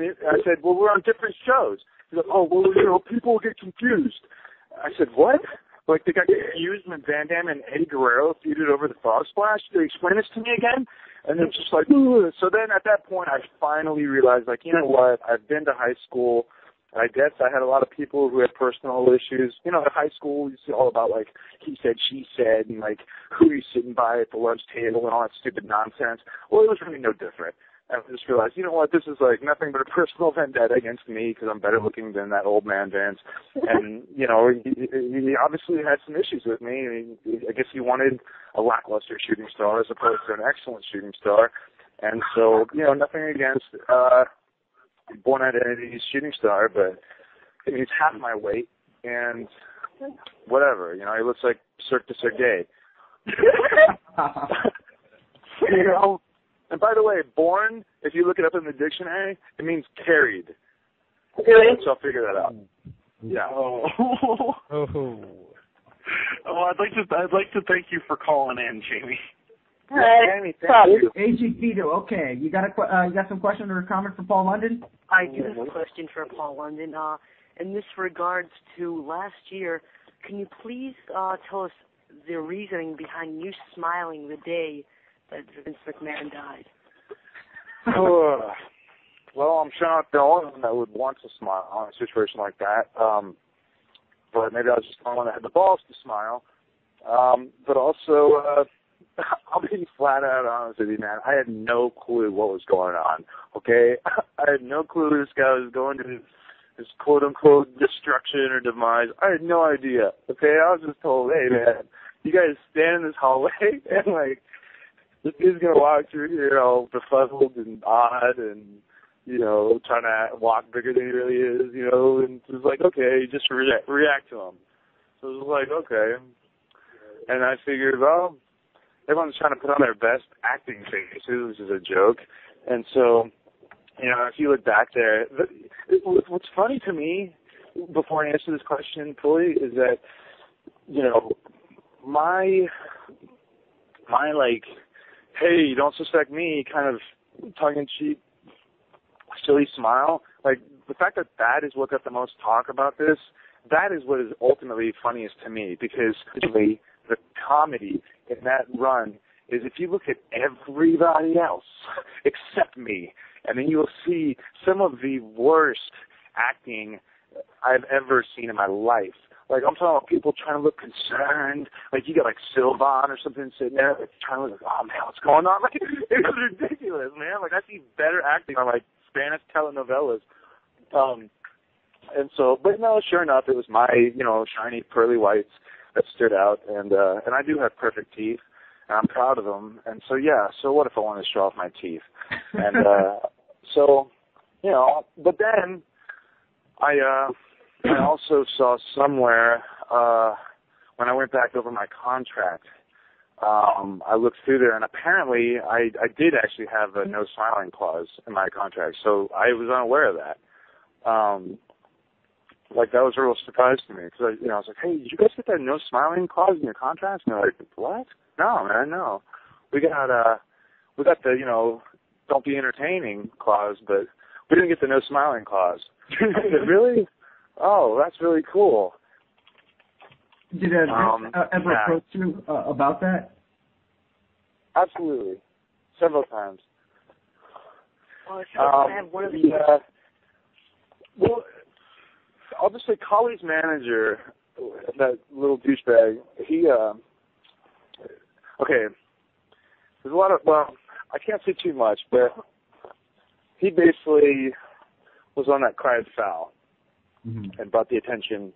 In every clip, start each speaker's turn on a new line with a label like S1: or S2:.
S1: I said, well, we're on different shows. He's like, oh, well, people will get confused. I said, what? Like, they got confused when Van Damme and Eddie Guerrero feuded over the Frog Splash? Did they explain this to me again? And it's just like, ugh. So then at that point, I finally realized, like, you know what? I've been to high school. I guess I had a lot of people who had personal issues. You know, at high school, it's all about, like, he said, she said, and, like, who you're sitting by at the lunch table and all that stupid nonsense. Well, it was really no different. And I just realized, you know what, this is, like, nothing but a personal vendetta against me because I'm better looking than that old man Vance. And, you know, he obviously had some issues with me. I guess he wanted a lackluster shooting star as opposed to an excellent shooting star. And so, you know, nothing against Born Identity's shooting star, but he's half my weight, and whatever, you know, he looks like Cirque du Soleil. You know, and by the way, born, if you look it up in the dictionary, it means carried.
S2: Really?
S1: So I'll figure that out. Yeah.
S3: Oh. Well, I'd like to thank you for calling in, Jamie.
S2: All right.
S1: Jamie, thank you.
S4: AG Vito, okay. You got some question or comment for Paul London?
S5: I do have a question for Paul London. In this regards to last year, can you please tell us the reasoning behind you smiling the day that Vince McMahon died?
S1: Well, I'm sure not the only one that would want to smile on a situation like that. But maybe I was just the only one that had the balls to smile. But also, I'll be flat out honest with you, man. I had no clue what was going on, okay? I had no clue this guy was going to his quote-unquote destruction or demise. I had no idea, okay? I was just told, hey, man, you guys stand in this hallway and, like, this dude's going to walk through here all befuddled and odd and, you know, trying to walk bigger than he really is, you know, and it was like, okay, just react to him. So it was like, okay. And I figured, well, everyone's trying to put on their best acting faces, which is a joke. And so, you know, if you look back there, what's funny to me, before I answer this question fully, is that, you know, my like, hey, you don't suspect me, kind of tongue-in-cheek, silly smile, like, the fact that that is what got the most talk about this, that is what is ultimately funniest to me, because the comedy in that run is if you look at everybody else except me, and then you'll see some of the worst acting I've ever seen in my life. Like, I'm talking about people trying to look concerned. Like, you got, like, Sylvan or something sitting there, like, trying to look like, oh, man, what's going on? Like, it was ridiculous, man. Like, I see better acting on, like, Spanish telenovelas. And so, but no, sure enough, it was my, you know, shiny, pearly whites that stood out. And I do have perfect teeth, and I'm proud of them. And so, yeah, so what if I want to show off my teeth? And so, you know, but then I also saw somewhere when I went back over my contract, I looked through there, and apparently I did actually have a no smiling clause in my contract, so I was unaware of that. Like, that was a real surprise to me, because I was like, hey, did you guys get that no smiling clause in your contract? And they're like, what? No, man, no. We got the, you know, don't be entertaining clause, but we didn't get the no smiling clause. I said, really? Oh, that's really cool.
S4: Did Vince ever approach you about that?
S1: Absolutely. Several times.
S5: Well, I have one of the...
S1: well, I'll just say Colley's manager, that little douchebag, he, okay, there's a lot of, well, I can't say too much, but he basically was on that cried foul and brought the attention,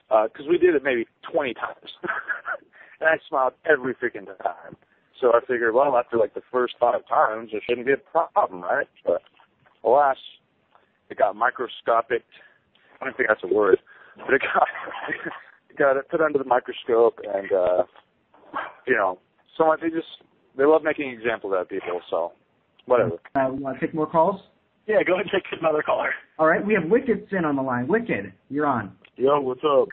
S1: because we did it maybe 20 times, and I smiled every freaking time. So I figured, well, after like the first 5 times, there shouldn't be a problem, right? But alas, it got microscopic. I don't think that's a word, but it got it put under the microscope, and you know, so they love making examples out of people. So whatever.
S4: We want to take more calls?
S3: Yeah, go ahead and take another caller.
S4: All right, we have Wicked Sin on the line. Wicked, you're on.
S6: Yo, what's up?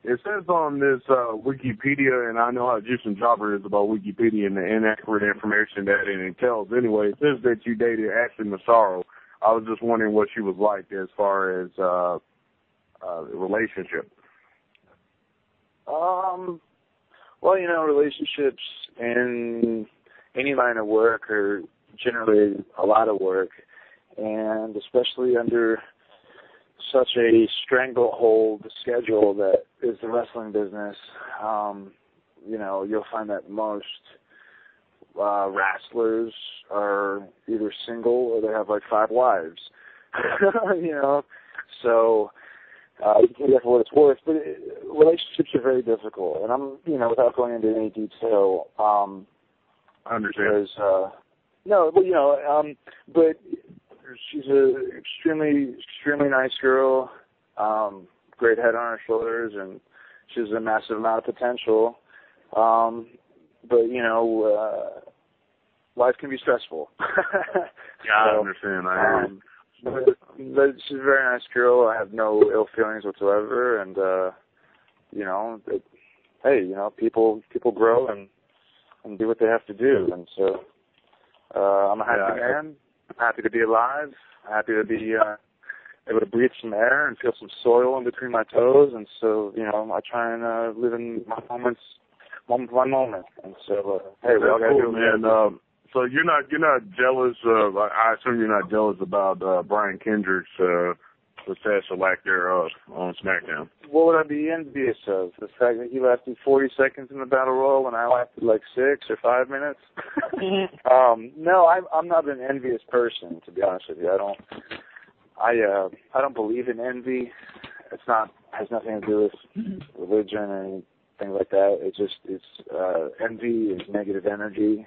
S6: It says on this Wikipedia, and I know how Juicin Jobber is about Wikipedia and the inaccurate information that it entails. Anyway, it says that you dated Ashley Massaro. I was just wondering what she was like as far as relationship.
S1: Well, relationships in any line of work are generally a lot of work, and especially under such a stranglehold schedule that is the wrestling business, you'll find that most wrestlers are either single or they have like 5 wives. So you can take that for what it's worth, but relationships are very difficult, and I'm, without going into any detail,
S6: I understand.
S1: But she's an extremely nice girl, great head on her shoulders, and she has a massive amount of potential. But life can be stressful.
S6: I understand.
S1: But she's a very nice girl. I have no ill feelings whatsoever, and people grow and do what they have to do, and so I'm a happy man. Happy to be alive. Happy to be able to breathe some air and feel some soil in between my toes, and so I try and live in my moments, moment by moment, and so we all got to do it, man.
S6: So you're not jealous of? I assume you're not jealous about Brian Kendrick's success or lack thereof on SmackDown.
S1: What would I be envious of? The fact that he lasted 40 seconds in the Battle Royal and I lasted like 6 or 5 minutes? No, I'm not an envious person, to be honest with you. I don't believe in envy. Has nothing to do with religion or anything like that. Envy is negative energy.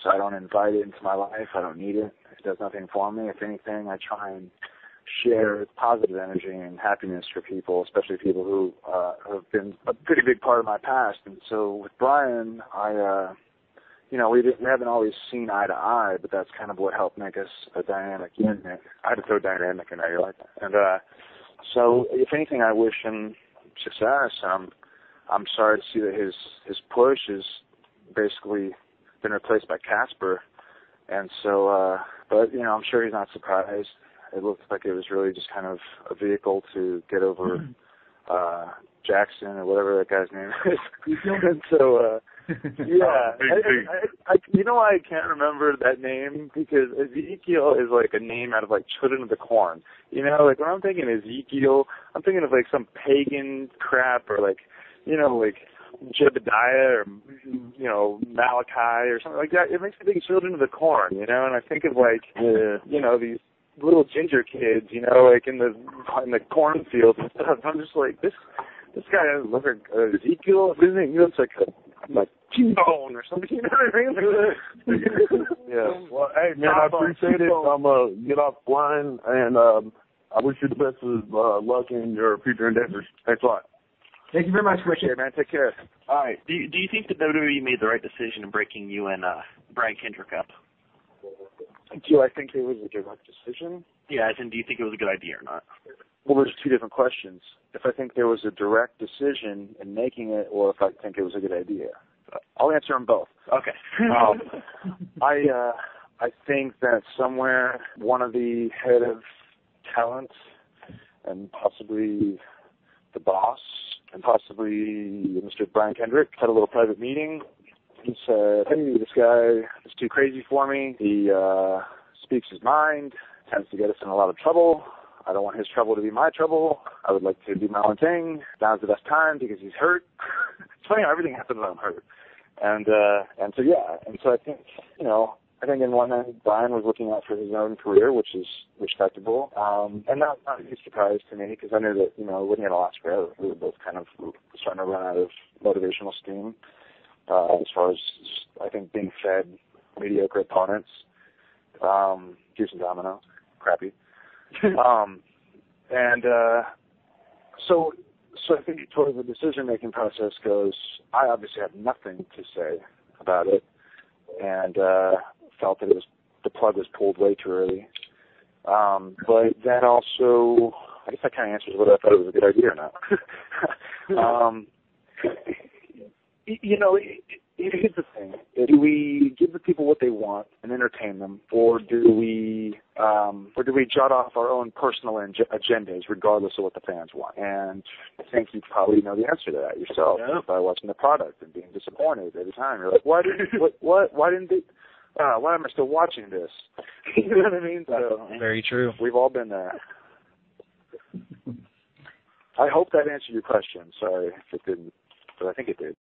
S1: So I don't invite it into my life. I don't need it. It does nothing for me. If anything, I try and share positive energy and happiness for people, especially people who have been a pretty big part of my past. And so with Brian, we haven't always seen eye to eye, but that's kind of what helped make us a dynamic unit. I had to throw dynamic in there, you like that? And so if anything, I wish him success. I'm sorry to see that his push is basically been replaced by Casper, and so but I'm sure he's not surprised. It looks like it was really just kind of a vehicle to get over Jackson or whatever that guy's name is. And so you know why I can't remember that name? Because Ezekiel is like a name out of like Children of the Corn. Like when I'm thinking Ezekiel, I'm thinking of like some pagan crap or like Jebediah or Malachi or something like that. It makes me think of Children of the Corn, and I think of like these little ginger kids, like in the cornfields and stuff. I'm just like, this guy has like Ezekiel, isn't he? He looks like T-Bone or something, you know what I mean?
S6: Yeah. Well, hey man, I appreciate it. I'm gonna get off the line, and I wish you the best of luck in your future endeavors. Thanks a lot.
S4: Thank you very much, Richard.
S1: Okay, man. Take care.
S3: All right. Do you think the WWE made the right decision in breaking you and Brian Kendrick up?
S1: Do I think it was a direct decision?
S3: Yeah, as in, do you think it was a good idea or not?
S1: Well, there's 2 different questions. If I think there was a direct decision in making it, or if I think it was a good idea. I'll answer them both.
S3: Okay.
S1: I think that somewhere one of the head of talent and possibly the boss and possibly Mr. Brian Kendrick had a little private meeting. He said, hey, this guy is too crazy for me. He speaks his mind, tends to get us in a lot of trouble. I don't want his trouble to be my trouble. I would like to do my own thing. Now's the best time because he's hurt. It's funny how everything happens when I'm hurt. And so I think, in one end, Brian was looking out for his own career, which is respectable. And not a huge surprise to me because I knew that, it wouldn't get lost forever. We were both kind of starting to run out of motivational steam as far as, I think, being fed mediocre opponents. Juicin Domino, crappy. So I think towards the decision-making process goes, I obviously have nothing to say about it, and felt that the plug was pulled way too early. But that also, I guess that kind of answers whether I thought it was a good idea or not. here's the thing: do we give the people what they want and entertain them, or do we jot off our own personal agendas, regardless of what the fans want? And I think you probably know the answer to that yourself by watching the product and being disappointed every time. You're like, why am I still watching this? You know what I mean? So,
S7: very true.
S1: We've all been there. I hope that answered your question. Sorry if it didn't, but I think it did.